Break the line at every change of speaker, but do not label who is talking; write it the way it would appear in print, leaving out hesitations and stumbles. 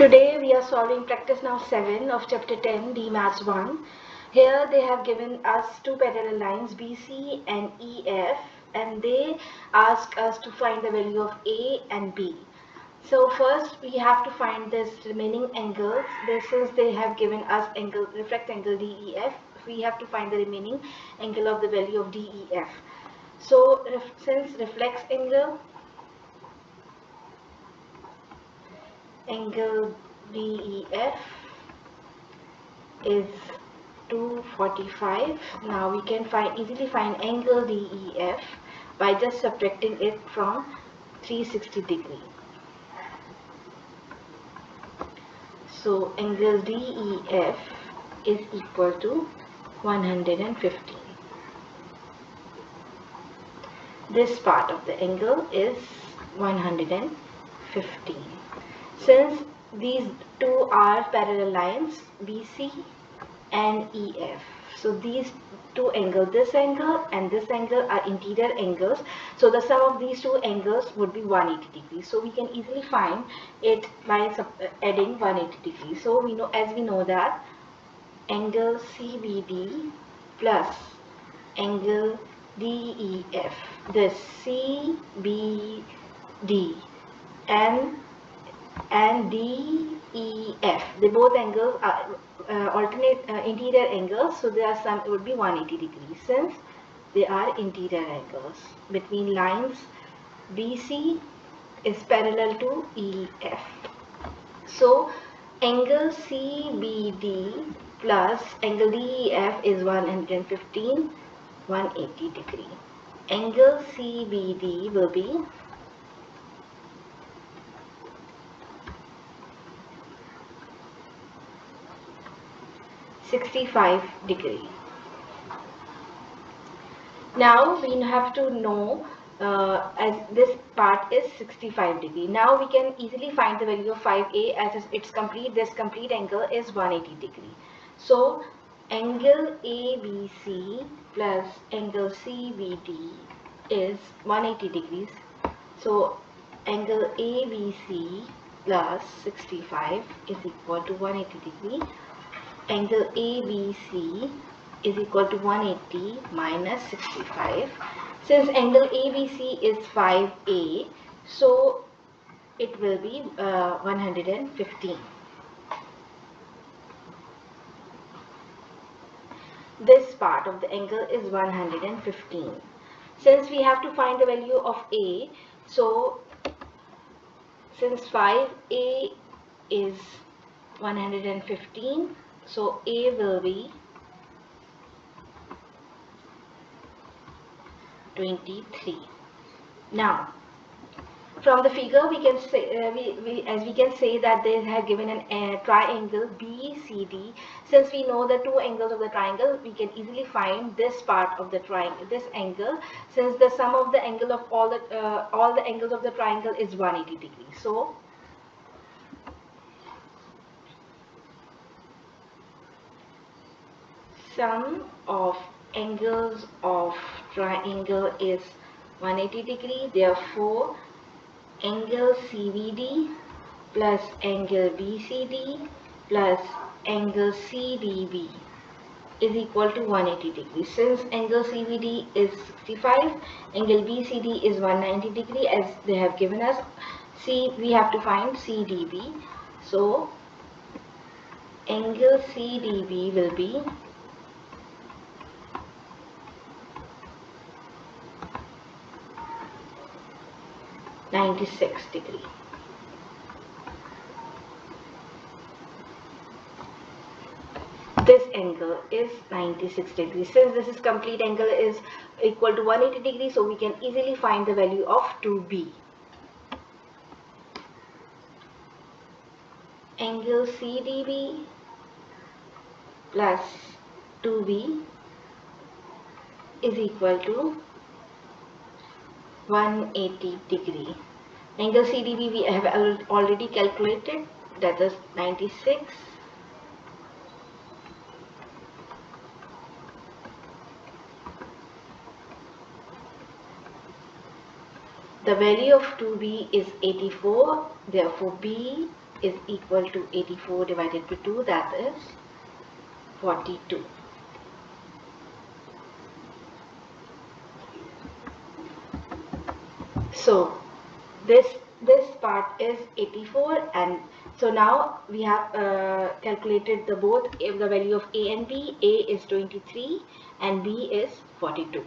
Today we are solving practice now 7 of chapter 10 D Maths 1. Here they have given us two parallel lines BC and EF, and they ask us to find the value of A and B. So first we have to find this remaining angles. This is they have given us angle reflect angle DEF. We have to find the remaining angle of the value of DEF. So since reflex angle DEF is 245. Now we can easily find angle DEF by just subtracting it from 360 degree. So angle DEF is equal to 115. This part of the angle is 115. Since these two are parallel lines BC and EF, so these two angles, this angle and this angle, are interior angles, so the sum of these two angles would be 180 degrees. So we can easily find it by adding 180 degrees. So we know, as we know, that angle CBD plus angle DEF, this CBD and DEF, they both angles are alternate interior angles, so their sum would be 180 degrees since they are interior angles between lines BC is parallel to EF. So angle CBD plus angle DEF is 115, 180 degree. Angle CBD will be 65 degree. Now we have to know as this part is 65 degree. Now we can easily find the value of 5A as its complete. This complete angle is 180 degree. So angle ABC plus angle CBD is 180 degrees. So angle ABC plus 65 is equal to 180 degree. Angle ABC is equal to 180 minus 65. Since angle ABC is 5A, so it will be 115. This part of the angle is 115. Since we have to find the value of A, so since 5A is 115, so A will be 23. Now from the figure we can say we can say that they have given a triangle BCD. Since we know the two angles of the triangle, we can easily find this part of the triangle, this angle, since the sum of the angle of all the angles of the triangle is 180 degrees. So sum of angles of triangle is 180 degree. Therefore angle CBD plus angle BCD plus angle CDB is equal to 180 degrees. Since angle CBD is 65, angle BCD is 190 degree as they have given us. We have to find CDB. So angle CDB will be 96 degree. This angle is 96 degrees. Since this is complete angle is equal to 180 degrees, so we can easily find the value of 2B. Angle CDB plus 2B is equal to 180 degree. Angle CDB we have already calculated, that is 96. The value of 2B is 84, therefore B is equal to 84 divided by 2, that is 42. So this part is 84, and so now we have calculated the both the value of A and B. A is 23 and B is 42.